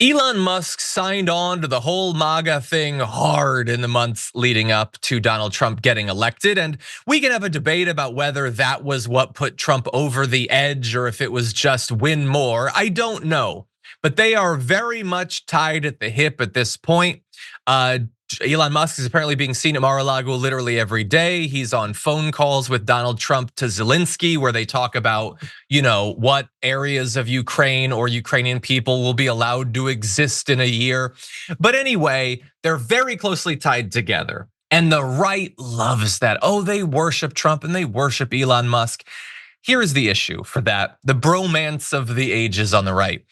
Elon Musk signed on to the whole MAGA thing hard in the months leading up to Donald Trump getting elected. And we can have a debate about whether that was what put Trump over the edge or if it was just win more. I don't know. But they are very much tied at the hip at this point. Elon Musk is apparently being seen at Mar-a-Lago literally every day. He's on phone calls with Donald Trump to Zelensky, where they talk about, what areas of Ukraine or Ukrainian people will be allowed to exist in a year. But anyway, they're very closely tied together. And the right loves that. Oh, they worship Trump and they worship Elon Musk. Here is the issue for that. The bromance of the ages on the right.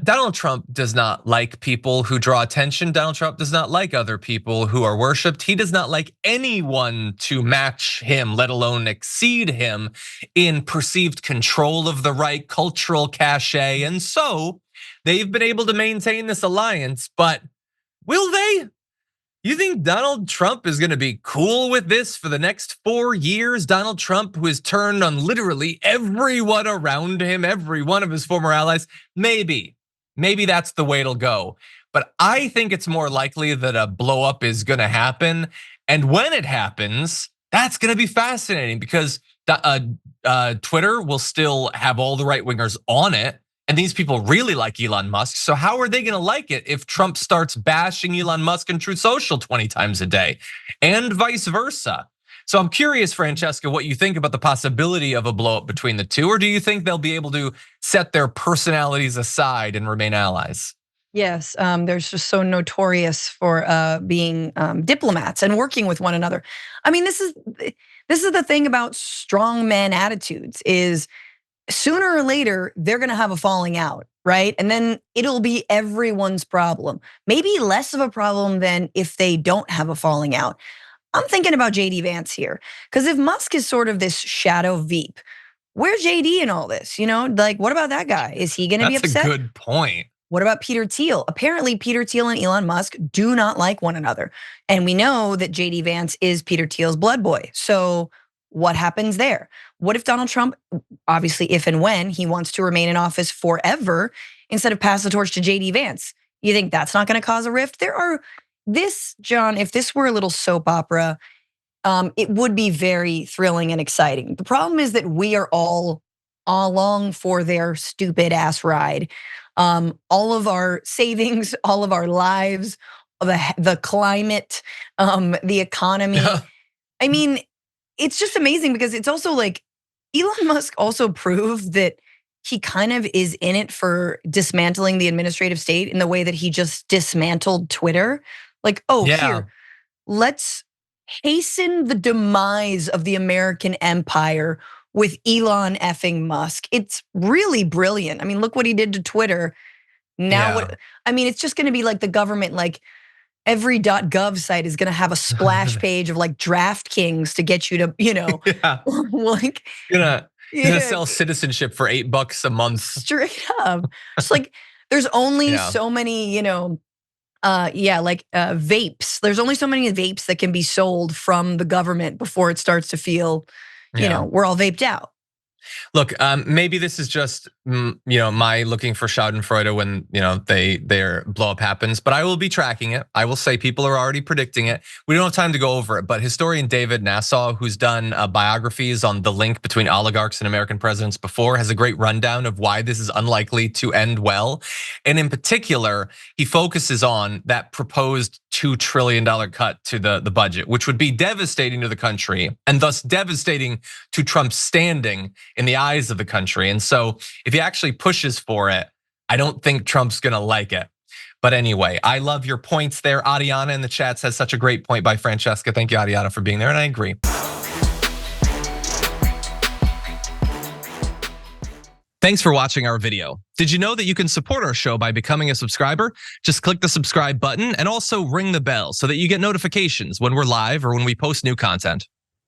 Donald Trump does not like people who draw attention. Donald Trump does not like other people who are worshiped. He does not like anyone to match him, let alone exceed him in perceived control of the right, cultural cachet. And so they've been able to maintain this alliance, but will they? You think Donald Trump is gonna be cool with this for the next 4 years? Donald Trump, who has turned on literally everyone around him, every one of his former allies? Maybe that's the way it'll go. But I think it's more likely that a blow up is gonna happen. And when it happens, that's gonna be fascinating because Twitter will still have all the right wingers on it. And these people really like Elon Musk. So how are they gonna like it if Trump starts bashing Elon Musk in Truth Social 20 times a day and vice versa? So I'm curious, Francesca, what you think about the possibility of a blow up between the two, or do you think they'll be able to set their personalities aside and remain allies? Yes, they're just so notorious for being diplomats and working with one another. I mean, this is the thing about strong men attitudes is sooner or later, they're gonna have a falling out, right? And then it'll be everyone's problem. Maybe less of a problem than if they don't have a falling out. I'm thinking about JD Vance here. Because if Musk is sort of this shadow Veep, where's JD in all this? Like what about that guy? Is he gonna be upset? That's a good point. What about Peter Thiel? Apparently, Peter Thiel and Elon Musk do not like one another. And we know that JD Vance is Peter Thiel's blood boy. So what happens there? What if Donald Trump, obviously if and when he wants to remain in office forever, instead of pass the torch to JD Vance? You think that's not gonna cause a rift? John, if this were a little soap opera, it would be very thrilling and exciting. The problem is that we are all along for their stupid ass ride. All of our savings, all of our lives, the climate, the economy. I mean, it's just amazing because it's also like Elon Musk also proved that he kind of is in it for dismantling the administrative state in the way that he just dismantled Twitter. Like, here, let's hasten the demise of the American empire with Elon effing Musk. It's really brilliant. I mean, look what he did to Twitter. Now, it's just gonna be like the government, like every .gov site is gonna have a splash page of like DraftKings to get you to, like gonna sell citizenship for $8 a month. Straight up. It's like there's only so many, vapes. There's only so many vapes that can be sold from the government before it starts to feel, we're all vaped out. Look, maybe this is just my looking for Schadenfreude when their blow up happens, but I will be tracking it. I will say people are already predicting it. We don't have time to go over it, but historian David Nasaw, who's done biographies on the link between oligarchs and American presidents before, has a great rundown of why this is unlikely to end well. And in particular, he focuses on that proposed $2 trillion cut to the budget, which would be devastating to the country and thus devastating to Trump's standing in the eyes of the country. And so if he actually pushes for it, I don't think Trump's gonna like it. But anyway, I love your points there. Adiana in the chat says such a great point by Francesca. Thank you, Adiana, for being there, and I agree. Thanks for watching our video. Did you know that you can support our show by becoming a subscriber? Just click the subscribe button and also ring the bell so that you get notifications when we're live or when we post new content.